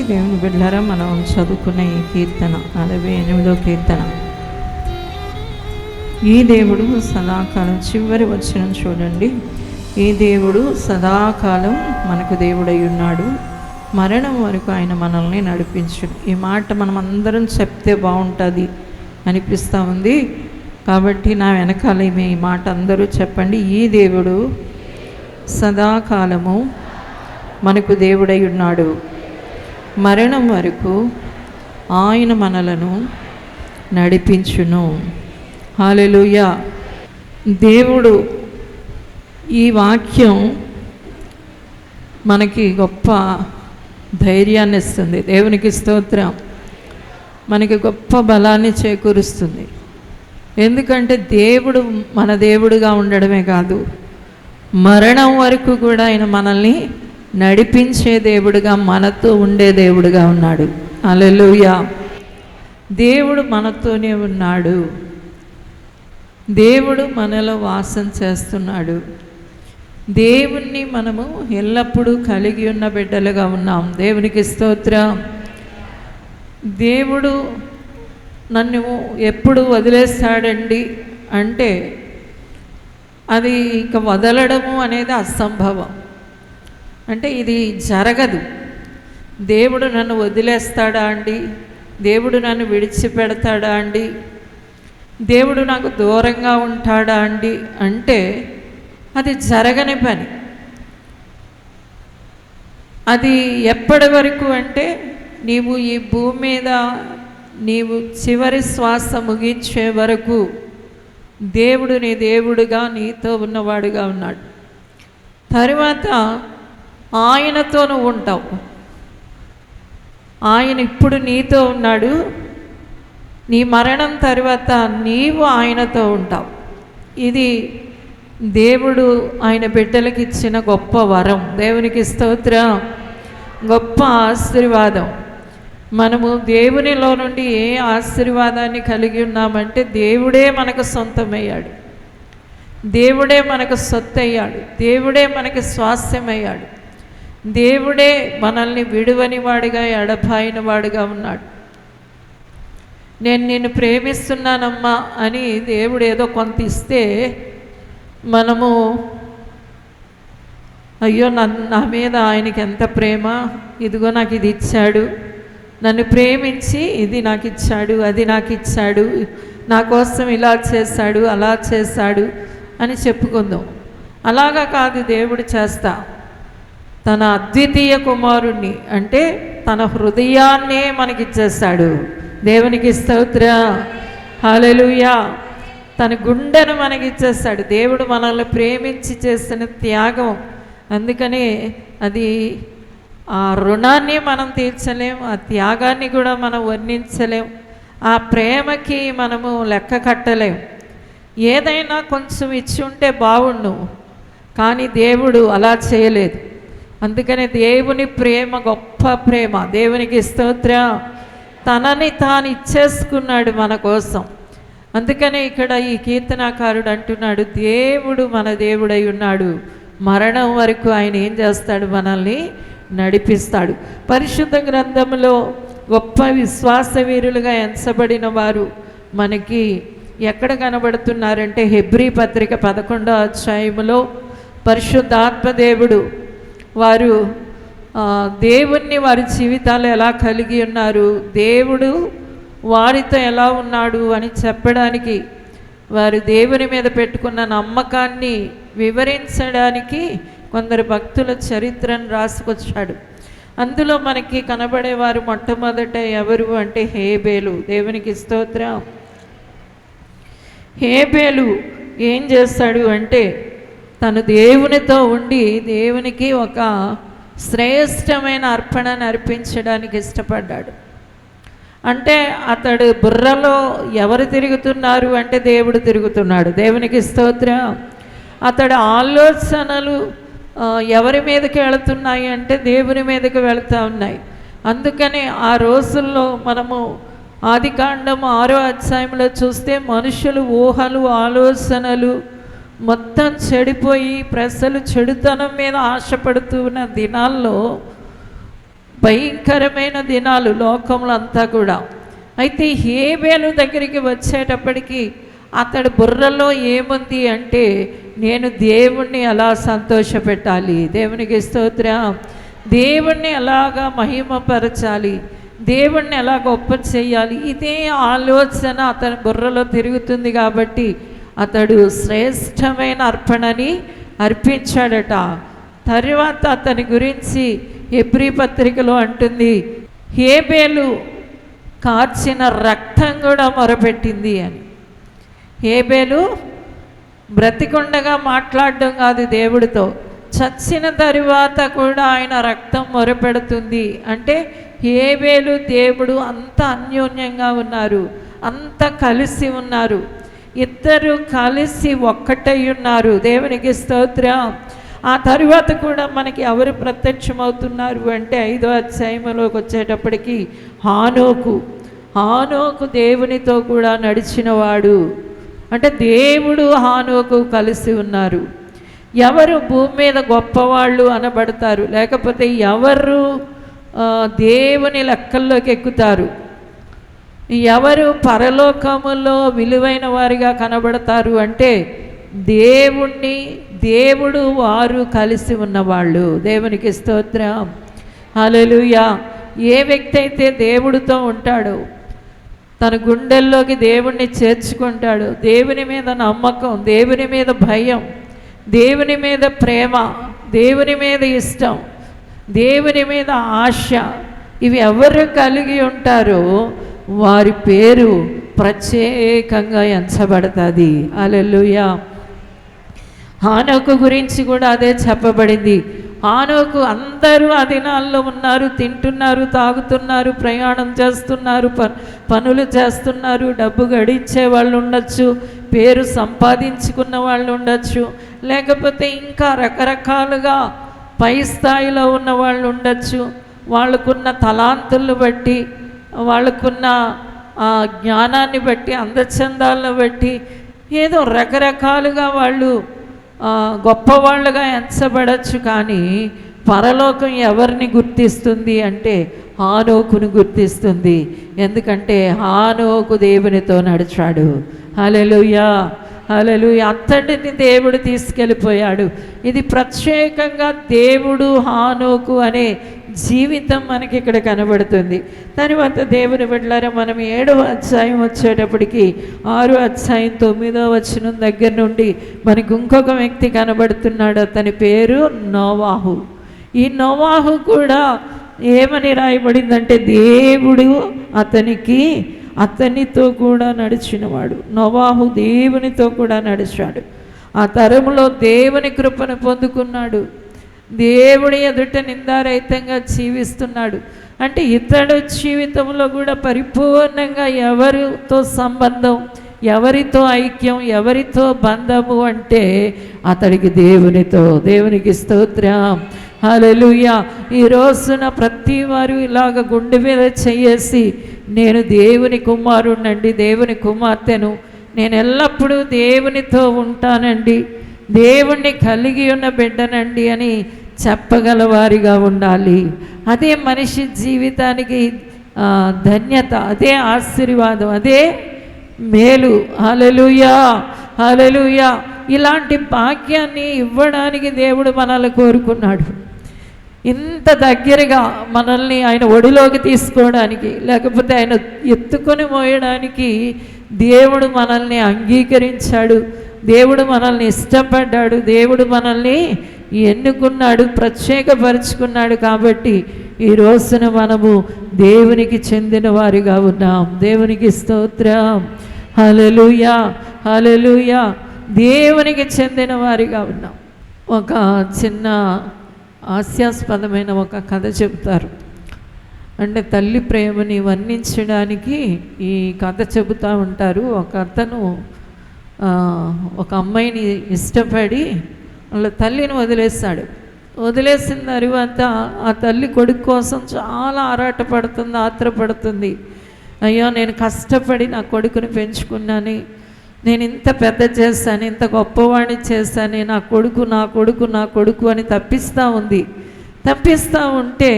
దేవుని బిడ్డలారా, మనం చదువుకున్న ఈ కీర్తన 68వ కీర్తన. ఈ దేవుడు సదాకాలం, చివరి వచనం చూడండి. ఈ దేవుడు సదాకాలం మనకు దేవుడై ఉన్నాడు, మరణం వరకు ఆయన మనల్ని నడిపించును. ఈ మాట మనం అందరం చెప్తే బాగుంటుంది అనిపిస్తూ ఉంది. కాబట్టి నా వెనకాల ఈ మాట అందరూ చెప్పండి. ఈ దేవుడు సదాకాలము మనకు దేవుడై ఉన్నాడు, మరణం వరకు ఆయన మనలను నడిపించును. హల్లెలూయా. దేవుడు, ఈ వాక్యం మనకి గొప్ప ధైర్యాన్ని ఇస్తుంది. దేవునికి స్తోత్రం. మనకి గొప్ప బలాన్ని చేకూరుస్తుంది. ఎందుకంటే దేవుడు మన దేవుడుగా ఉండడమే కాదు, మరణం వరకు కూడా ఆయన మనల్ని నడిపించే దేవుడుగా, మనతో ఉండే దేవుడుగా ఉన్నాడు. హల్లెలూయా. దేవుడు మనతోనే ఉన్నాడు, దేవుడు మనలో వాసం చేస్తున్నాడు. దేవుణ్ణి మనము ఎల్లప్పుడూ కలిగి ఉన్న బిడ్డలుగా ఉన్నాం. దేవునికి స్తోత్రం. దేవుడు నన్ను ఎప్పుడు వదిలేస్తాడండి అంటే అది ఇక వదలడము అనేది అసంభవం. అంటే ఇది జరగదు. దేవుడు నన్ను వదిలేస్తాడా అండి? దేవుడు నన్ను విడిచిపెడతాడా అండి? దేవుడు నాకు దూరంగా ఉంటాడా అండి అంటే అది జరగని పని. అది ఎప్పటి వరకు అంటే నీవు ఈ భూమి మీద నీవు చివరి శ్వాస ముగించే వరకు దేవుడు నీ దేవుడుగా, నీతో ఉన్నవాడుగా ఉన్నాడు. తర్వాత ఆయనతో నువ్వు ఉంటావు. ఆయన ఇప్పుడు నీతో ఉన్నాడు. నీ మరణం తర్వాత నీవు ఆయనతో ఉంటావు. ఇది దేవుడు ఆయన బిడ్డలకు ఇచ్చిన గొప్ప వరం. దేవునికి స్తోత్రం. గొప్ప ఆశీర్వాదం. మనము దేవునిలో నుండి ఏ ఆశీర్వాదాన్ని కలిగి ఉన్నామంటే దేవుడే మనకు సొంతమయ్యాడు, దేవుడే మనకు సొత్తయ్యాడు, దేవుడే మనకి స్వాస్థ్యమయ్యాడు, దేవుడే మనల్ని విడువని వాడిగా, ఎడబాయిన వాడుగా ఉన్నాడు. నేను నిన్ను ప్రేమిస్తున్నానమ్మా అని దేవుడు ఏదో కొంత ఇస్తే మనము అయ్యో నా మీద ఆయనకి ఎంత ప్రేమ, ఇదిగో నాకు ఇది ఇచ్చాడు, నన్ను ప్రేమించి ఇది నాకు ఇచ్చాడు, అది నాకు ఇచ్చాడు, నా కోసం ఇలా చేశాడు, అలా చేశాడు అని చెప్పుకుందాం. అలాగా కాదు దేవుడు చేస్తా. తన అద్వితీయ కుమారుణ్ణి అంటే తన హృదయాన్నే మనకిచ్చేస్తాడు. దేవునికి స్తోత్రం. హల్లెలూయా. తన గుండెను మనకిచ్చేస్తాడు. దేవుడు మనల్ని ప్రేమించి చేసిన త్యాగం. అందుకనే అది ఆ రుణాన్ని మనం తీర్చలేం, ఆ త్యాగాన్ని కూడా మనం వర్ణించలేం, ఆ ప్రేమకి మనము లెక్క కట్టలేం. ఏదైనా కొంచెం ఇచ్చి ఉంటే బాగుండు, కానీ దేవుడు అలా చేయలేదు. అందుకనే దేవుని ప్రేమ గొప్ప ప్రేమ. దేవునికి స్తోత్రం. తనని తాను ఇచ్చేసుకున్నాడు మన కోసం. అందుకనే ఇక్కడ ఈ కీర్తనాకారుడు అంటున్నాడు, దేవుడు మన దేవుడై ఉన్నాడు, మరణం వరకు ఆయన ఏం చేస్తాడు? మనల్ని నడిపిస్తాడు. పరిశుద్ధ గ్రంథంలో గొప్ప విశ్వాస వీరులుగా ఎంచబడిన వారు మనకి ఎక్కడ కనబడుతున్నారంటే హెబ్రీ పత్రిక 11వ అధ్యాయంలో పరిశుద్ధాత్మదేవుడు వారు దేవుణ్ణి వారి జీవితాలు ఎలా కలిగి ఉన్నారు, దేవుడు వారితో ఎలా ఉన్నాడు అని చెప్పడానికి, వారు దేవుని మీద పెట్టుకున్న నమ్మకాన్ని వివరించడానికి కొందరు భక్తుల చరిత్రను రాసుకొచ్చాడు. అందులో మనకి కనబడేవారు మొట్టమొదట ఎవరు అంటే హేబేలు. దేవునికి స్తోత్రం. హేబేలు ఏం చేస్తాడు అంటే తను దేవునితో ఉండి దేవునికి ఒక శ్రేష్టమైన అర్పణను అర్పించడానికి ఇష్టపడ్డాడు. అంటే అతడు బుర్రలో ఎవరు తిరుగుతున్నారు అంటే దేవుడు తిరుగుతున్నాడు. దేవునికి స్తోత్రం. అతడు ఆలోచనలు ఎవరి మీదకి వెళుతున్నాయి అంటే దేవుని మీదకి వెళుతూ ఉన్నాయి. అందుకని ఆ రోజుల్లో మనము ఆదికాండం 6వ అధ్యాయంలో చూస్తే మనుషులు ఊహలు, ఆలోచనలు మొత్తం చెడిపోయి ప్రజలు చెడుతనం మీద ఆశపడుతూ ఉన్న దినాల్లో భయంకరమైన దినాలు లోకంలో అంతా కూడా. అయితే హేబేలు దగ్గరికి వచ్చేటప్పటికి అతడి బుర్రలో ఏముంది అంటే, నేను దేవుణ్ణి ఎలా సంతోషపెట్టాలి, దేవునికి స్తోత్రం, దేవుణ్ణి ఎలాగా మహిమపరచాలి, దేవుణ్ణి ఎలా గొప్ప చేయాలి, ఇదే ఆలోచన అతని బుర్రలో తిరుగుతుంది. కాబట్టి అతడు శ్రేష్టమైన అర్పణని అర్పించాడట. తర్వాత అతని గురించి హెబ్రీ పత్రికలో అంటుంది, హేబేలు కార్చిన రక్తం కూడా మొరపెట్టింది అని. హేబేలు బ్రతికుండగా మాట్లాడడం కాదు దేవుడితో, చచ్చిన తరువాత కూడా ఆయన రక్తం మొరపెడుతుంది. అంటే హేబేలు దేవుడు అంత అన్యోన్యంగా ఉన్నారు, అంత కలిసి ఉన్నారు, ఇద్దరు కలిసి ఒక్కటై ఉన్నారు. దేవునికి స్తోత్రం. ఆ తరువాత కూడా మనకి ఎవరు ప్రత్యక్షమవుతున్నారు అంటే 5వ అధ్యాయంలోకి వచ్చేటప్పటికి హానోకు దేవునితో కూడా నడిచినవాడు. అంటే దేవుడు హానోకు కలిసి ఉన్నారు. ఎవరు భూమి మీద గొప్పవాళ్ళు అనబడతారు, లేకపోతే ఎవరు దేవుని లెక్కల్లోకి ఎక్కుతారు, ఎవరు పరలోకములో విలువైన వారిగా కనబడతారు అంటే దేవుడు వారు కలిసి ఉన్నవాళ్ళు. దేవునికి స్తోత్రం, హల్లెలూయా. ఏ వ్యక్తి అయితే దేవుడితో ఉంటాడో, తన గుండెల్లోకి దేవుణ్ణి చేర్చుకుంటాడు, దేవుని మీద నమ్మకం, దేవుని మీద భయం, దేవుని మీద ప్రేమ, దేవుని మీద ఇష్టం, దేవుని మీద ఆశ, ఇవి ఎవరు కలిగి ఉంటారో వారి పేరు ప్రత్యేకంగా ఎంచబడుతుంది. హల్లెలూయా. హానోకు గురించి కూడా అదే చెప్పబడింది. హానోకు అందరూ ఆ దినాల్లో ఉన్నారు, తింటున్నారు, తాగుతున్నారు, ప్రయాణం చేస్తున్నారు, పనులు చేస్తున్నారు, డబ్బు గడించే వాళ్ళు ఉండొచ్చు, పేరు సంపాదించుకున్న వాళ్ళు ఉండొచ్చు, లేకపోతే ఇంకా రకరకాలుగా పై స్థాయిలో ఉన్న వాళ్ళు ఉండొచ్చు. వాళ్ళకున్న తలాంతులను బట్టి, వాళ్ళకున్న జ్ఞానాన్ని బట్టి, అందచందాలను బట్టి ఏదో రకరకాలుగా వాళ్ళు గొప్పవాళ్ళుగా ఎంచబడచ్చు. కానీ పరలోకం ఎవరిని గుర్తిస్తుంది అంటే హానోకును గుర్తిస్తుంది. ఎందుకంటే హానోకు దేవునితో నడిచాడు. హల్లెలూయా, హల్లెలూయా. అతడిని దేవుడు తీసుకెళ్ళిపోయాడు. ఇది ప్రత్యేకంగా దేవుడు హానోకు అనే జీవితం మనకి ఇక్కడ కనబడుతుంది. తర్వాత దేవుని బిడ్డలారా, మనం 7వ అధ్యాయం వచ్చేటప్పటికి 6వ అధ్యాయం 9వ వచనం దగ్గర నుండి మనకు ఇంకొక వ్యక్తి కనబడుతున్నాడు. అతని పేరు నోవాహు. ఈ నోవాహు కూడా ఏమని రాయబడిందంటే దేవుడు అతనితో కూడా నడిచినవాడు. నోవాహు దేవునితో కూడా నడిచాడు. ఆ తరంలో దేవుని కృపను పొందుకున్నాడు. దేవుడి ఎదుట నిందారహితంగా జీవిస్తున్నాడు. అంటే ఇతడు జీవితంలో కూడా పరిపూర్ణంగా ఎవరితో సంబంధం, ఎవరితో ఐక్యం, ఎవరితో బంధము అంటే అతడికి దేవునితో. దేవునికి స్తోత్రం, హల్లెలూయా. ఈ రోజున ప్రతి వారు ఇలాగ గుండె మీద చేసి, నేను దేవుని కుమారుణ్ణండి, దేవుని కుమార్తెను, నేను ఎల్లప్పుడూ దేవునితో ఉంటానండి, దేవుణ్ణి కలిగి ఉన్న బిడ్డనండి అని చెప్పగలవారిగా ఉండాలి. అదే మనిషి జీవితానికి ధన్యత, అదే ఆశీర్వాదం, అదే మేలు. హల్లెలూయా, హల్లెలూయా. ఇలాంటి భాగ్యాన్ని ఇవ్వడానికి దేవుడు మనల్ని కోరుకున్నాడు. ఇంత దగ్గరగా మనల్ని ఆయన ఒడిలోకి తీసుకోవడానికి, లేకపోతే ఆయన ఎత్తుకొని మోయడానికి దేవుడు మనల్ని అంగీకరించాడు. దేవుడు మనల్ని ఇష్టపడ్డాడు. దేవుడు మనల్ని ఎన్నుకున్నాడు, ప్రత్యేకపరుచుకున్నాడు. కాబట్టి ఈ రోజున మనము దేవునికి చెందిన వారిగా ఉన్నాం. దేవునికి స్తోత్రం, హల్లెలూయా, హల్లెలూయా. దేవునికి చెందిన వారిగా ఉన్నాం. ఒక చిన్న హాస్యాస్పదమైన ఒక కథ చెబుతారు. అంటే తల్లి ప్రేమని వర్ణించడానికి ఈ కథ చెబుతూ ఉంటారు. ఒక అతను ఒక అమ్మాయిని ఇష్టపడి వాళ్ళ తల్లిని వదిలేస్తాడు. వదిలేసిన తర్వాత ఆ తల్లి కొడుకు కోసం చాలా ఆరాటపడుతుంది, ఆత్రపడుతుంది. అయ్యో, నేను కష్టపడి నా కొడుకుని పెంచుకున్నాను, నేను ఇంత పెద్ద చేశాను, ఇంత గొప్పవాడిని చేశాను, నా కొడుకు నా కొడుకు నా కొడుకు అని తప్పిస్తూ ఉంది. తప్పిస్తూ ఉంటే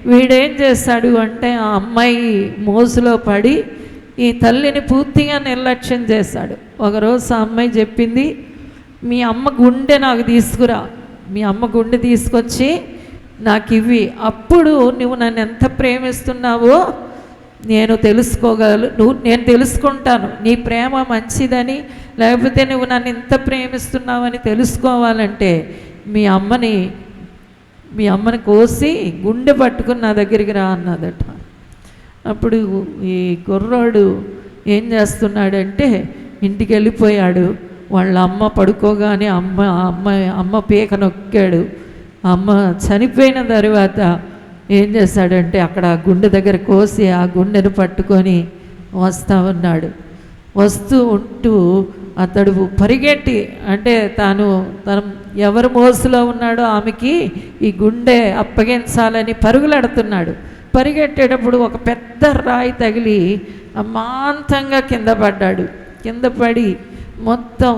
వీడేం చేశాడు అంటే ఆ అమ్మాయి మోసులో పడి ఈ తల్లిని పూర్తిగా నిర్లక్ష్యం చేశాడు. ఒకరోజు ఆ అమ్మాయి చెప్పింది, మీ అమ్మ గుండె నాకు తీసుకురా, మీ అమ్మ గుండె తీసుకొచ్చి నాకు ఇవ్వి, అప్పుడు నువ్వు నన్ను ఎంత ప్రేమిస్తున్నావో నేను నేను తెలుసుకుంటాను, నీ ప్రేమ మంచిదని, లేకపోతే నువ్వు నన్ను ఎంత ప్రేమిస్తున్నావని తెలుసుకోవాలంటే మీ అమ్మని కోసి గుండె పట్టుకుని నా దగ్గరికి రా అన్నదట. అప్పుడు ఈ కుర్రాడు ఏం చేస్తున్నాడంటే ఇంటికి వెళ్ళిపోయాడు. వాళ్ళ అమ్మ పడుకోగానే అమ్మ పీక నొక్కాడు. అమ్మ చనిపోయిన తర్వాత ఏం చేశాడంటే అక్కడ గుండె దగ్గర కోసి ఆ గుండెను పట్టుకొని వస్తూ ఉన్నాడు. వస్తూ ఉంటూ అతడు పరిగెట్టి, అంటే తను ఎవరు మోసులో ఉన్నాడో ఆమెకి ఈ గుండె అప్పగించాలని పరుగులెడుతున్నాడు. పరిగెట్టేటప్పుడు ఒక పెద్ద రాయి తగిలి అమాంతంగా కింద పడ్డాడు. కింద పడి మొత్తం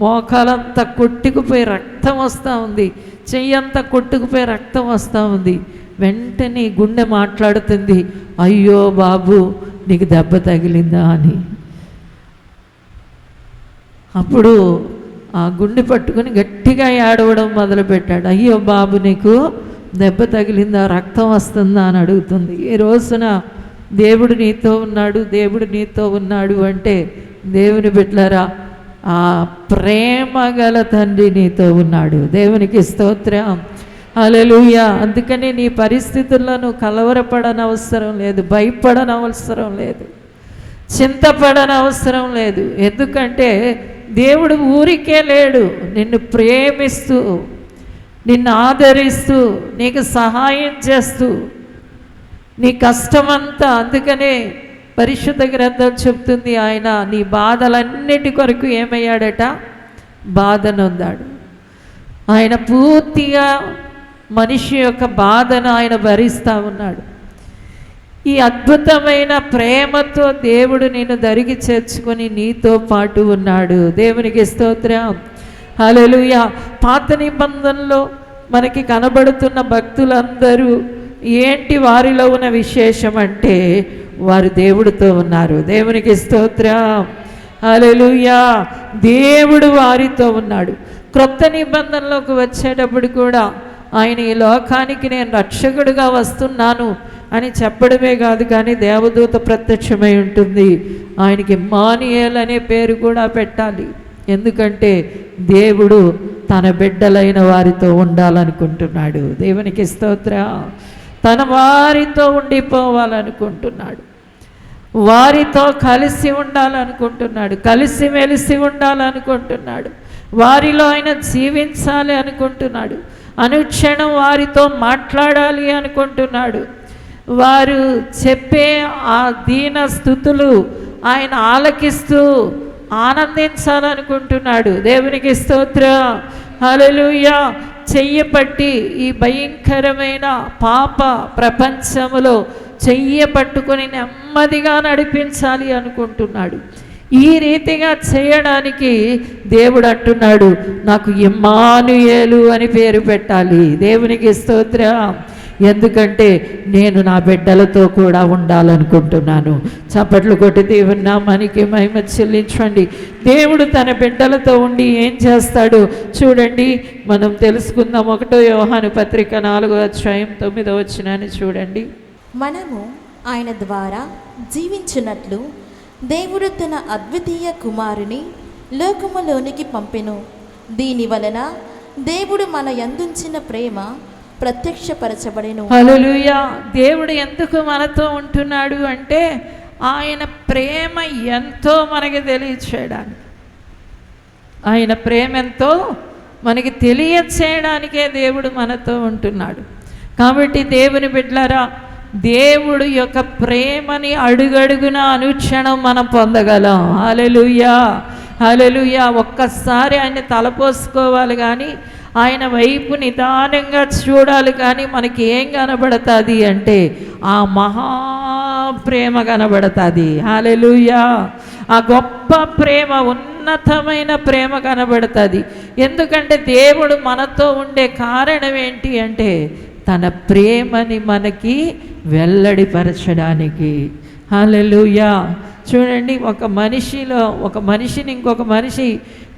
మోకాలంతా కొట్టుకుపోయి రక్తం వస్తూ ఉంది, చెయ్యంతా కొట్టుకుపోయి రక్తం వస్తూ ఉంది. వెంటనే గుండె మాట్లాడుతుంది, అయ్యో బాబు నీకు దెబ్బ తగిలిందా అని. అప్పుడు ఆ గుండె పట్టుకుని గట్టిగా ఏడవడం మొదలుపెట్టాడు. అయ్యో బాబు నీకు దెబ్బ తగిలిందా, రక్తం వస్తుందా అని అడుగుతుంది. ఈ రోజున దేవుడు నీతో ఉన్నాడు, దేవుడు నీతో ఉన్నాడు అంటే దేవుని బిడ్డలారా ఆ ప్రేమ గల తండ్రి నీతో ఉన్నాడు. దేవునికి స్తోత్రం, హల్లెలూయా. అందుకని నీ పరిస్థితుల్లో నువ్వు కలవరపడనవసరం లేదు, భయపడనవసరం లేదు, చింతపడనవసరం లేదు. ఎందుకంటే దేవుడు ఊరికే లేడు, నిన్ను ప్రేమిస్తూ, నిన్ను ఆదరిస్తూ, నీకు సహాయం చేస్తూ, నీ కష్టమంతా. అందుకనే పరిశుద్ధ గ్రంథం చెప్తుంది, ఆయన నీ బాధలన్నిటి కొరకు ఏమయ్యాడట, బాధనొందాడు. ఆయన పూర్తిగా మనిషి యొక్క బాధను ఆయన భరిస్తూ ఉన్నాడు. ఈ అద్భుతమైన ప్రేమతో దేవుడు నిన్ను దరికి చేర్చుకొని నీతో పాటు ఉన్నాడు. దేవునికి స్తోత్రం, హల్లెలూయా. పాత నిబంధనలో మనకి కనబడుతున్న భక్తులందరూ ఏంటి వారిలో ఉన్న విశేషం అంటే వారు దేవుడితో ఉన్నారు. దేవునికి స్తోత్రం, హల్లెలూయా. దేవుడు వారితో ఉన్నాడు. క్రొత్త నిబంధనలోకి వచ్చేటప్పుడు కూడా ఆయన ఈ లోకానికి నేను రక్షకుడిగా వస్తున్నాను అని చెప్పడమే కాదు, కానీ దేవదూత ప్రత్యక్షమై ఉంటుంది. ఆయనకి ఇమ్మానుయేల్ అనే పేరు కూడా పెట్టాలి. ఎందుకంటే దేవుడు తన బిడ్డలైన వారితో ఉండాలనుకుంటున్నాడు. దేవునికి స్తోత్రం. తన వారితో ఉండిపోవాలనుకుంటున్నాడు, వారితో కలిసి ఉండాలనుకుంటున్నాడు, కలిసిమెలిసి ఉండాలనుకుంటున్నాడు, వారిలో ఆయన జీవించాలి అనుకుంటున్నాడు, అనుక్షణం వారితో మాట్లాడాలి అనుకుంటున్నాడు. వారు చెప్పే ఆ దీన స్థుతులు ఆయన ఆలకిస్తూ ఆనందించాలనుకుంటున్నాడు. దేవునికి స్తోత్రం, హల్లెలూయా. చెయ్యపట్టి ఈ భయంకరమైన పాప ప్రపంచములో చెయ్య పట్టుకొని నెమ్మదిగా నడిపించాలి అనుకుంటున్నాడు. ఈ రీతిగా చేయడానికి దేవుడు అంటున్నాడు, నాకు ఇమ్మానుయేలు అని పేరు పెట్టాలి. దేవునికి స్తోత్రం. ఎందుకంటే నేను నా బిడ్డలతో కూడా ఉండాలనుకుంటున్నాను. చప్పట్లు కొట్టి దేవుని నామానికి మహిమ చెల్లించండి. దేవుడు తన బిడ్డలతో ఉండి ఏం చేస్తాడు చూడండి, మనం తెలుసుకుందాం. 1 యోహాను పత్రిక 4వ అధ్యాయం 9వ వచనాన్ని చూడండి. మనము ఆయన ద్వారా జీవించున్నట్లు దేవుడు తన అద్వితీయ కుమారుని లోకములోనికి పంపెను. దీని వలన దేవుడు మన యందుంచిన ప్రేమ ప్రత్యక్షపరచబడెను. హల్లెలూయా. దేవుడు ఎందుకు మనతో ఉంటున్నాడు అంటే ఆయన ప్రేమ ఎంతో మనకి తెలియచేయడానికి, ఆయన ప్రేమ ఎంతో మనకి తెలియచేయడానికే దేవుడు మనతో ఉంటున్నాడు. కాబట్టి దేవుని బిడ్డలారా, దేవుడు యొక్క ప్రేమని అడుగడుగున అనుక్షణం మనం పొందగలం. హల్లెలూయా, హల్లెలూయా. ఒక్కసారి ఆయన తలపోసుకోవాలి కానీ, ఆయన వైపు నిదానంగా చూడాలి కానీ మనకి ఏం కనబడుతుంది అంటే ఆ మహాప్రేమ కనబడుతుంది. హల్లెలూయా. ఆ గొప్ప ప్రేమ, ఉన్నతమైన ప్రేమ కనబడుతుంది. ఎందుకంటే దేవుడు మనతో ఉండే కారణం ఏంటి అంటే తన ప్రేమని మనకి వెల్లడిపరచడానికి. హల్లెలూయా. చూడండి, ఒక మనిషిని ఇంకొక మనిషి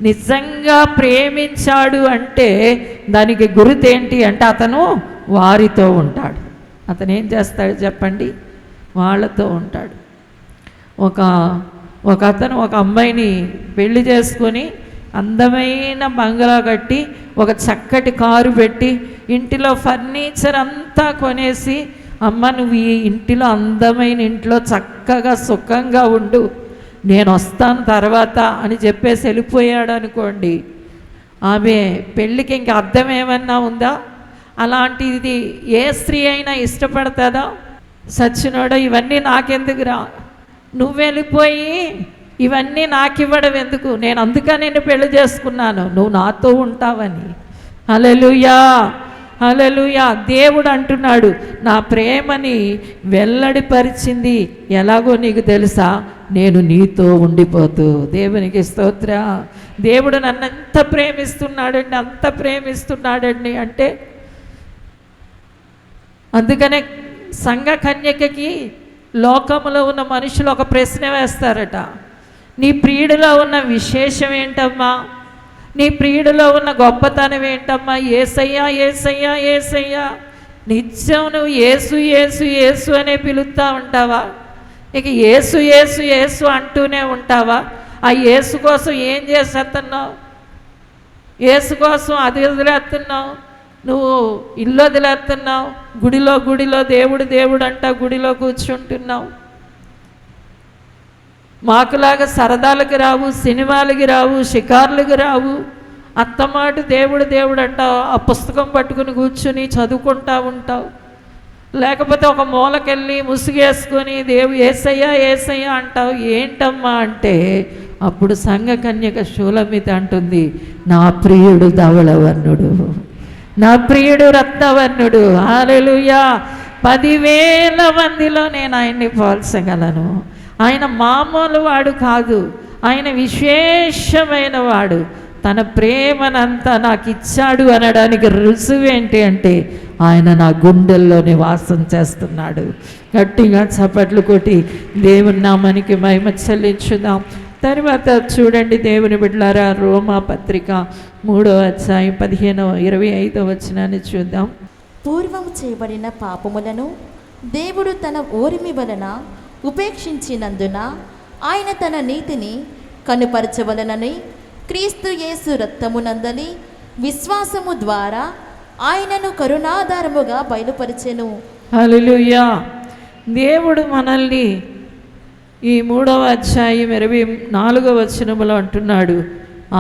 నిజంగా ప్రేమించాడు అంటే దానికి గుర్తేంటి అంటే అతను వారితో ఉంటాడు. అతను ఏం చేస్తాడు చెప్పండి? వాళ్ళతో ఉంటాడు. ఒక అతను ఒక అమ్మాయిని పెళ్లి చేసుకొని అందమైన బంగ్లా కట్టి ఒక చక్కటి కారు పెట్టి ఇంటిలో ఫర్నిచర్ అంతా కొనేసి, అమ్మ నువ్వు ఈ ఇంటిలో అందమైన ఇంట్లో చక్కగా సుఖంగా ఉండు, నేను వస్తాను తర్వాత అని చెప్పేసి వెళ్ళిపోయాడు అనుకోండి, ఆమె పెళ్ళికి ఇంక అర్థం ఏమన్నా ఉందా? అలాంటిది ఏ స్త్రీ అయినా ఇష్టపడతాదా? సచ్చినోడా, ఇవన్నీ నాకెందుకురా, నువ్వు వెళ్ళిపోయి ఇవన్నీ నాకు ఇవ్వడం ఎందుకు, నేను అందుకని నేను పెళ్లి చేసుకున్నాను, నువ్వు నాతో ఉంటావని. హల్లెలూయా, హల్లెలూయా. దేవుడు అంటున్నాడు, నా ప్రేమని వెల్లడిపరిచింది ఎలాగో నీకు తెలుసా, నేను నీతో ఉండిపోతూ. దేవునికి స్తోత్ర. దేవుడు నన్ను ఎంత ప్రేమిస్తున్నాడండి, అంత ప్రేమిస్తున్నాడండి అంటే, అందుకనే సంఘ కన్యకకి లోకంలో ఉన్న మనుషులు ఒక ప్రశ్న వేస్తారట, నీ ప్రియుడిలో ఉన్న విశేషం ఏంటమ్మా, నీ ప్రియుడిలో ఉన్న గొప్పతనం ఏంటమ్మా? యేసయ్యా యేసయ్యా యేసయ్యా, నిత్యం నువ్వు యేసు యేసు యేసు అనే పిలుస్తూ ఉంటావా? ఇక యేసు యేసు యేసు అంటూనే ఉంటావా? ఆ యేసు కోసం ఏం చేసేస్తున్నావు? యేసు కోసం అది వదిలేస్తున్నావు, నువ్వు ఇల్లు వదిలేస్తున్నావు, గుడిలో దేవుడు దేవుడు అంటా గుడిలో కూర్చుంటున్నావు. మాకులాగా సరదాలకి రావు, సినిమాలకి రావు, షికార్లకి రావు, అత్తమాట దేవుడు దేవుడు అంటావు, ఆ పుస్తకం పట్టుకుని కూర్చుని చదువుకుంటా ఉంటావు. లేకపోతే ఒక మూలకెళ్ళి ముసుగేసుకొని యేసయ్యా యేసయ్యా అంటావు. ఏంటమ్మా అంటే, అప్పుడు సంఘ కన్యక షూలమిత అంటుంది, నా ప్రియుడు ధవళవర్ణుడు, నా ప్రియుడు రత్నవర్ణుడు. హల్లెలూయా. 10,000 మందిలో నేను ఆయన్ని పోల్చగలను. ఆయన మామూలు వాడు కాదు, ఆయన విశేషమైన వాడు. తన ప్రేమనంతా నాకు ఇచ్చాడు అనడానికి రుజువు ఏంటి అంటే, ఆయన నా గుండెల్లో నివాసం చేస్తున్నాడు. గట్టిగా చప్పట్లు కొట్టి దేవుని నామానికి మహిమ చెల్లించుదాం. తర్వాత చూడండి దేవుని బిడ్డలారా, రోమా పత్రిక 3వ అధ్యాయం 15-25 వచనాన్ని చూద్దాం. పూర్వము చేయబడిన పాపములను దేవుడు తన ఓరిమి వలన ఉపేక్షించినందున ఆయన తన నీతిని కనుపరచవలనని క్రీస్తు యేసు రక్తమునందలి విశ్వాసము ద్వారా ఆయనను కరుణాధారముగా బయలుపరిచెను. హల్లెలూయా. దేవుడు మనల్ని ఈ 3వ అధ్యాయం 24వ వచనములో అంటున్నాడు,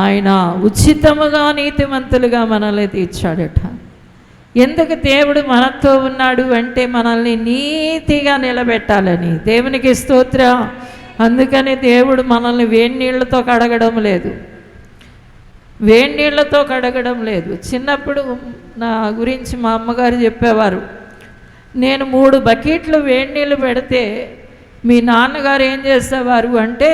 ఆయన ఉచితముగా నీతిమంతులుగా మనల్ని తీర్చాడట. ఎందుకు దేవుడు మనతో ఉన్నాడు అంటే, మనల్ని నీతిగా నిలబెట్టాలని. దేవునికి స్తోత్రం. అందుకని దేవుడు మనల్ని వేడి నీళ్ళతో కడగడం లేదు. చిన్నప్పుడు నా గురించి మా అమ్మగారు చెప్పేవారు, నేను 3 బకెట్లు వేడి నీళ్ళు పెడితే మీ నాన్నగారు ఏం చేసేవారు అంటే,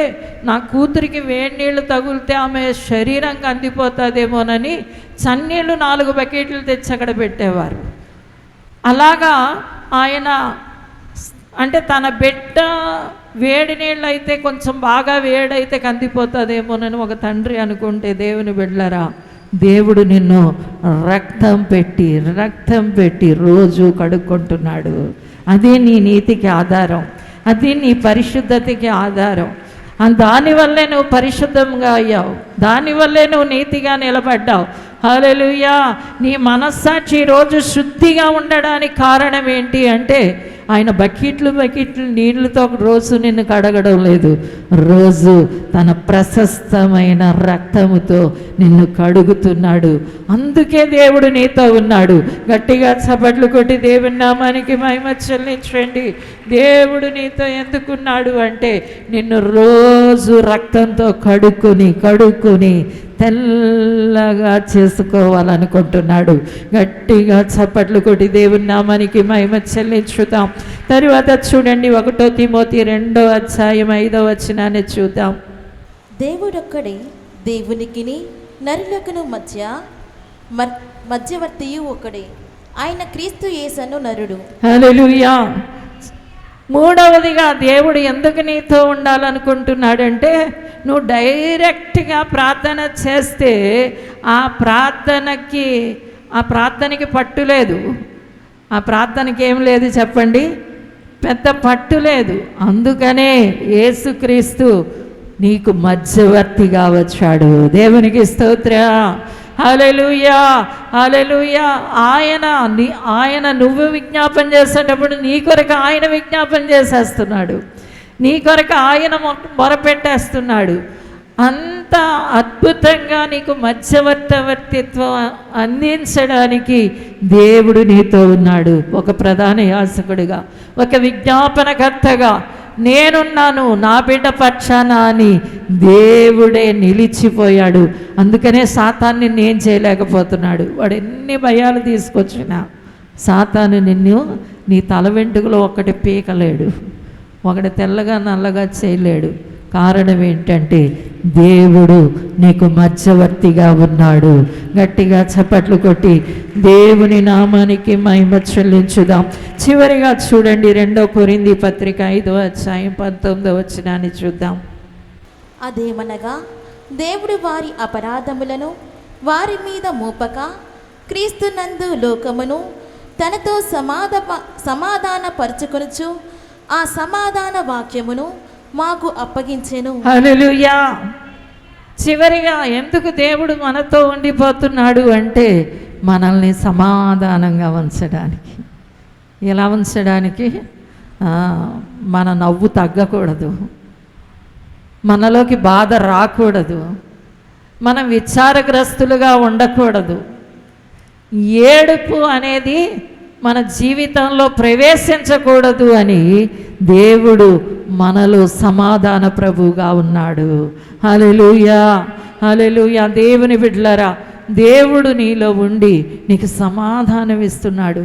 నా కూతురికి వేడి నీళ్ళు తగిలితే ఆమె శరీరం కందిపోతుందేమోనని చన్నీళ్ళు 4 బకెట్లు తెచ్చి అక్కడ పెట్టేవారు. అలాగా ఆయన అంటే తన బిడ్డ వేడి నీళ్ళు అయితే కొంచెం బాగా వేడైతే కందిపోతుందేమోనని ఒక తండ్రి అనుకుంటే, దేవుని బిడ్డలారా, దేవుడు నిన్ను రక్తం పెట్టి రోజు కడుక్కుంటున్నాడు. అదే నీ నీతికి ఆధారం, అది నీ పరిశుద్ధతకి ఆధారం. దానివల్లే నువ్వు పరిశుద్ధంగా అయ్యావు, దానివల్లే నువ్వు నీతిగా నిలబడ్డావు. హల్లెలూయా. నీ మనస్సాక్షి రోజు శుద్ధిగా ఉండడానికి కారణం ఏంటి అంటే, ఆయన బకెట్లు నీళ్ళతో రోజు నిన్ను కడగడం లేదు, రోజు తన ప్రశస్తమైన రక్తముతో నిన్ను కడుగుతున్నాడు. అందుకే దేవుడు నీతో ఉన్నాడు. గట్టిగా చప్పట్లు కొట్టి దేవుని నామానికి మహిమ చెల్లించండి. దేవుడు నీతో ఎందుకున్నాడు అంటే, నిన్ను రోజు రక్తంతో కడుక్కుని తెల్లగా చేసుకోవాలనుకుంటున్నాడు. గట్టిగా చప్పట్లు కొట్టి దేవుని నామానికి మహిమ చెల్లించుదాం. తరువాత చూడండి 1 తిమోతి 2వ అధ్యాయం 5వ వచనాన్ని చూద్దాం. దేవుడొక్కడే దేవునికిని నరులకును మధ్యవర్తియు ఒకడే, ఆయన క్రీస్తు యేసను నరుడు. హల్లెలూయా. మూడవదిగా దేవుడు ఎందుకు నీతో ఉండాలనుకుంటున్నాడంటే, నువ్వు డైరెక్ట్గా ప్రార్థన చేస్తే ఆ ప్రార్థనకి పట్టు లేదు. ఆ ప్రార్థనకి ఏం లేదు చెప్పండి, పెద్ద పట్టు లేదు. అందుకనే యేసుక్రీస్తు నీకు మధ్యవర్తిగా వచ్చాడు. దేవునికి స్తోత్రం. హల్లెలూయా, హల్లెలూయా. ఆయన నువ్వు విజ్ఞాపన చేసేటప్పుడు నీ కొరకు ఆయన విజ్ఞాపన చేసేస్తున్నాడు, నీ కొరకు ఆయన మొరపెట్టేస్తున్నాడు. అంత అద్భుతంగా నీకు మధ్యవర్తిత్వం అందించడానికి దేవుడు నీతో ఉన్నాడు. ఒక ప్రధాన యాజకుడిగా, ఒక విజ్ఞాపనకర్తగా నేనున్నాను నా బిడ్డ పక్షాన అని దేవుడే నిలిచిపోయాడు. అందుకనే సాతాన్ని నేను చేయలేకపోతున్నాడు. వాడు ఎన్ని భయాలు తీసుకొచ్చినా సాతాను నిన్ను నీ తల వెంట్రుకలో ఒకటి పీకలేడు, ఒకటి తెల్లగా నల్లగా చేయలేడు. కారణం ఏంటంటే దేవుడు నీకు మధ్యవర్తిగా ఉన్నాడు. గట్టిగా చప్పట్లు కొట్టి దేవుని నామానికి మహిమ చెల్లించుదాం. చివరిగా చూడండి, 2 కొరింథీ పత్రిక 5వ అధ్యాయం 19వ వచనాన్ని చూద్దాం. అదేమనగా, దేవుడు వారి అపరాధములను వారి మీద మోపక క్రీస్తునందు లోకమును తనతో సమాధానపరచుకొనుచు ఆ సమాధాన వాక్యమును మాకు అప్పగించెను. హల్లెలూయా. చివరిగా ఎందుకు దేవుడు మనతో ఉండిపోతున్నాడు అంటే, మనల్ని సమాధానంగా ఉంచడానికి. ఎలా ఉంచడానికి? మన నవ్వు తగ్గకూడదు, మనలోకి బాధ రాకూడదు, మనం విచారగ్రస్తులుగా ఉండకూడదు. ఏడుపు అనేది మన జీవితంలో ప్రవేశించకూడదు అని దేవుడు మనలో సమాధాన ప్రభువుగా ఉన్నాడు. హల్లెలూయా, హల్లెలూయా. దేవుని బిడ్డలారా, దేవుడు నీలో ఉండి నీకు సమాధానం ఇస్తున్నాడు,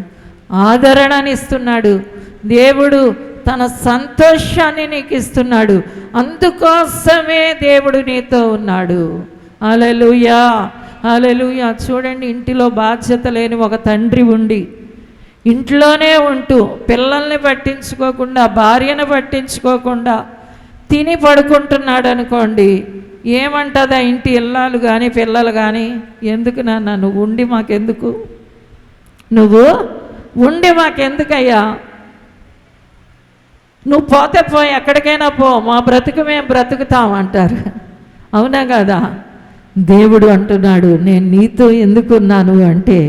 ఆదరణనిస్తున్నాడు. దేవుడు తన సంతోషాన్ని నీకు ఇస్తున్నాడు. అందుకోసమే దేవుడు నీతో ఉన్నాడు. హల్లెలూయా, హల్లెలూయా. చూడండి, ఇంటిలో బాధ్యత లేని ఒక తండ్రి ఉండి ఇంట్లోనే ఉంటూ పిల్లల్ని పట్టించుకోకుండా, భార్యను పట్టించుకోకుండా తిని పడుకుంటున్నాడు అనుకోండి, ఏమంటుందా ఇంటి ఇల్లాలు కానీ పిల్లలు కానీ? ఎందుకు నాన్న నువ్వు ఉండి మాకెందుకు, నువ్వు ఉండి మాకెందుకయ్యా, నువ్వు పోతే పోయి ఎక్కడికైనా పో, మా బ్రతుకు మేము బ్రతుకుతాం అంటారు. అవునా కదా? దేవుడు అంటున్నాడు, నేను నీతో ఎందుకున్నాను అంటే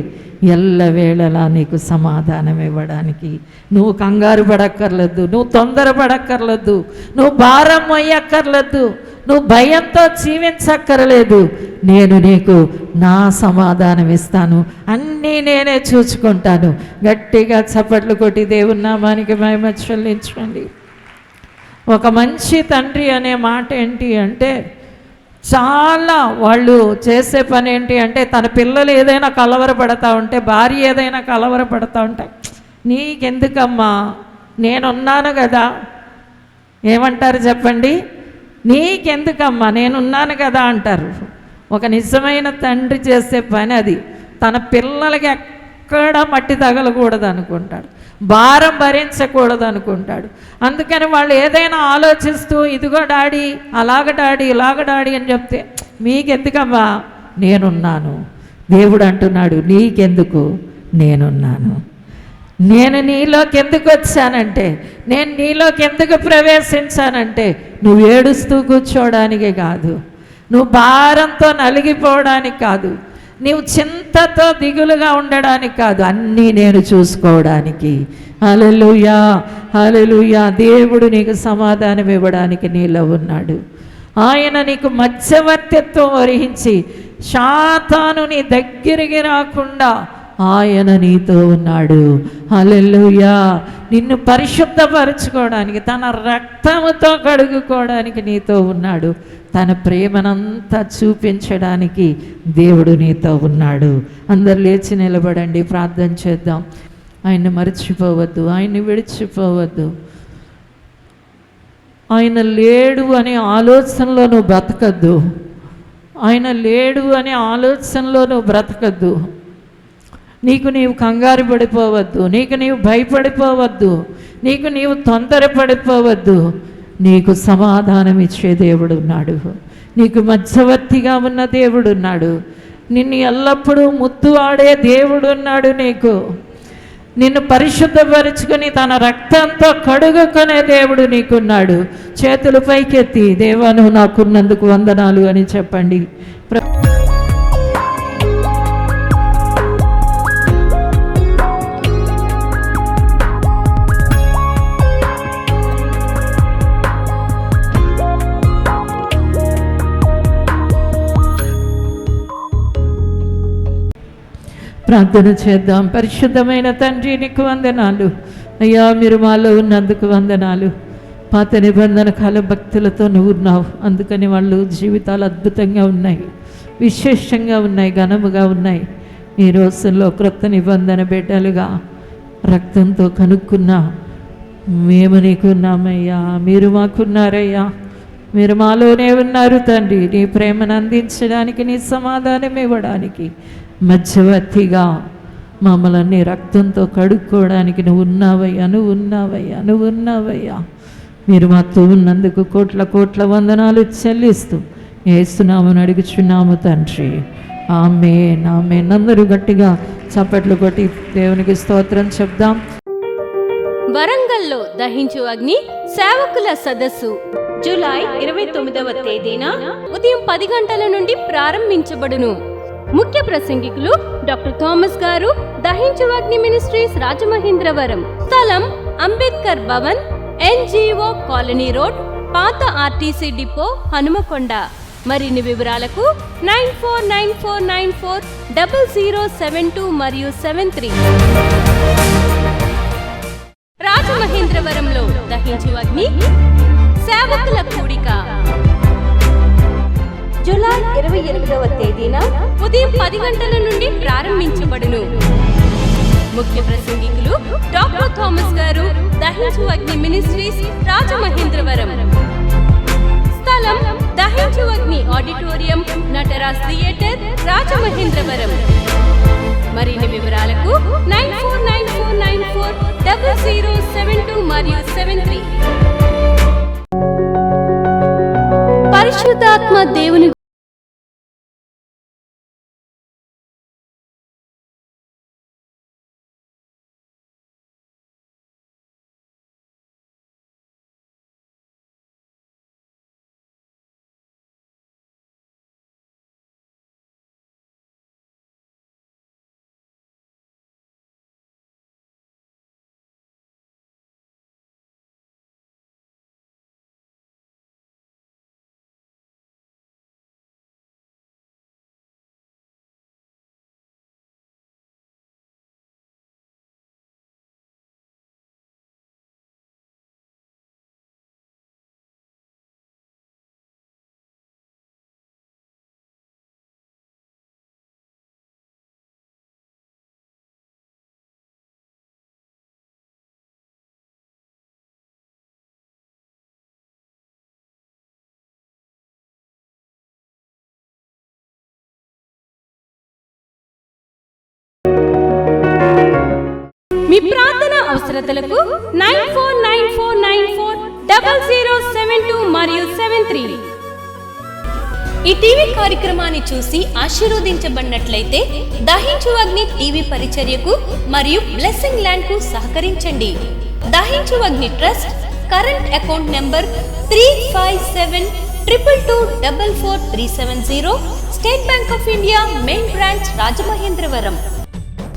ఎల్లవేళలా నీకు సమాధానం ఇవ్వడానికి. నువ్వు కంగారు పడక్కర్లేదు, నువ్వు తొందర పడక్కర్లేదు, నువ్వు భారం మొయ్యక్కర్లేదు, నువ్వు భయంతో జీవించక్కర్లేదు. నేను నీకు నా సమాధానం ఇస్తాను, అన్నీ నేనే చూసుకుంటాను. గట్టిగా చప్పట్లు కొట్టి దేవుని నామానికి మహిమ చెల్లించుకోండి. ఒక మంచి తండ్రి అనే మాట ఏంటి అంటే, చాలా వాళ్ళు చేసే పని ఏంటి అంటే, తన పిల్లలు ఏదైనా కలవరపడతా ఉంటే, భార్య ఏదైనా కలవరపడతా ఉంటే, నీకెందుకమ్మా, నేనున్నాను కదా. ఏమంటారు చెప్పండి? నీకెందుకమ్మా, నేనున్నాను కదా అంటారు. ఒక నిజమైన తండ్రి చేసే పని అది. తన పిల్లలకి ఎక్కడ మట్టి తగలకూడదు అనుకుంటాడు, భారం భరించకూడదు అనుకుంటాడు. అందుకని వాళ్ళు ఏదైనా ఆలోచిస్తూ, ఇదిగో డాడీ, అలాగ డాడీ, ఇలాగ డాడీ అని చెప్తే, మీకెందుకమ్మా, నేనున్నాను. దేవుడు అంటున్నాడు, నీకెందుకు, నేనున్నాను. నేను నీలోకి ఎందుకు వచ్చానంటే, నేను నీలోకి ఎందుకు ప్రవేశించానంటే, నువ్వు ఏడుస్తూ కూర్చోవడానికి కాదు, నువ్వు భారంతో నలిగిపోవడానికి కాదు, నీవు చింతతో దిగులుగా ఉండడానికి కాదు, అన్నీ నేను చూసుకోవడానికి. హల్లెలూయా, హల్లెలూయా. దేవుడు నీకు సమాధానం ఇవ్వడానికి నీలో ఉన్నాడు. ఆయన నీకు మధ్యవర్తిత్వం వహించి సాతాను నీ దగ్గరికి రాకుండా ఆయన నీతో ఉన్నాడు. హల్లెలూయా. నిన్ను పరిశుద్ధపరచుకోవడానికి, తన రక్తముతో కడుగుకోవడానికి నీతో ఉన్నాడు. తన ప్రేమనంతా చూపించడానికి దేవుడు నీతో ఉన్నాడు. అందరు లేచి నిలబడండి, ప్రార్థన చేద్దాం. ఆయన్ని మర్చిపోవద్దు, ఆయన్ని విడిచిపోవద్దు. ఆయన లేడు అనే ఆలోచనలో నువ్వు బ్రతకద్దు, ఆయన లేడు అనే ఆలోచనలో నువ్వు బ్రతకద్దు. నీకు నీవు కంగారు పడిపోవద్దు, నీకు నీవు భయపడిపోవద్దు, నీకు నీవు తొందరపడిపోవద్దు. నీకు సమాధానం ఇచ్చే దేవుడు ఉన్నాడు, నీకు మధ్యవర్తిగా ఉన్న దేవుడు ఉన్నాడు, నిన్ను ఎల్లప్పుడూ ముద్దు ఆడే దేవుడు ఉన్నాడు, నిన్ను పరిశుద్ధపరుచుకొని తన రక్తంతో కడుగుకునే దేవుడు నీకున్నాడు. చేతులు పైకెత్తి దేవా నువ్వు నాకున్నందుకు వందనాలు అని చెప్పండి. ప్రార్థన చేద్దాం. పరిశుద్ధమైన తండ్రి నీకు వందనాలు అయ్యా, మీరు మాలో ఉన్నందుకు వందనాలు. పాత నిబంధన కాల భక్తులతో నువ్వు ఉన్నావు, అందుకని వాళ్ళు జీవితాలు అద్భుతంగా ఉన్నాయి, విశేషంగా ఉన్నాయి, ఘనముగా ఉన్నాయి. ఈ రోజుల్లో క్రొత్త నిబంధన బిడ్డలుగా రక్తంతో కనుక్కున్నా మేము నీకున్నామయ్యా, మీరు మాకున్నారయ్యా, మీరు మాలోనే ఉన్నారు తండ్రి. నీ ప్రేమను అందించడానికి, నీ సమాధానం ఇవ్వడానికి మధ్యవర్తిగా మమ్మల్ని రక్తంతో కడుక్కోవడానికి నువ్వు ఉన్నావయ్యా, నువ్వు ఉన్నావయ్యా, నువ్వు ఉన్నావయ్యా. మీరు మాతో ఉన్నందుకు కోట్ల కోట్ల వందనాలు చెల్లిస్తూ యేసునామమున అడుగుచున్నాము తండ్రి, ఆమేన్, ఆమేన్. అందరూ గట్టిగా చప్పట్లు కొట్టి దేవునికి స్తోత్రం చెప్దాం. వరంగల్లో దహించు అగ్ని సేవకుల సదస్సు జూలై 29వ తేదీన ఉదయం 10 గంటల నుండి ప్రారంభించబడును. ముఖ్య ప్రసంగికులు డాక్టర్ థామస్ గారు, దహించు అగ్ని మినిస్ట్రీస్ రాజమహేంద్రవరం. స్థలం Ambedkar Bhavan, NGO colony road, పాత RTC డిపో, హనుమకొండ. మరిన్ని వివరాలకు 9494940072 మరియు 73. రాజమహేంద్రవరంలో దహించు అగ్ని సేవకుల కూడిక జూలై 28వ తేదీన ఉదయం 10 గంటల నుండి ప్రారంభించబడును. ముఖ్య ప్రసంగికులు డాక్టర్ థామస్ గారు, దహించు అగ్ని మినిస్ట్రీస్ రాజమహేంద్రవరం. స్థలం దహించు అగ్ని ఆడిటోరియం, నటరాజ్ థియేటర్, రాజమహేంద్రవరం. మరిన్ని వివరాలకు 9494940072 మరియు 73. పరిశుద్ధాత్మ దేవుని మీ ప్రార్థన అవసరతలకు 9494940072 మరియు 73. ఈ టీవీ కార్యక్రమాన్ని చూసి ఆశీర్వదించబడినట్లయితే దహించు అగ్ని టీవీ పరిచర్యకు మరియు బ్లెస్సింగ్ ల్యాండ్ కు సహకరించండి. దహించు అగ్ని trust current account number 357222444370, state bank of India main branch Rajamahendravaram.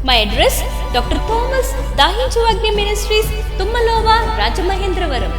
My address, Dr. Thomas, దహించు అగ్ని మినిస్ట్రీస్, తుమ్మలోవా, రాజమహేంద్రవరం.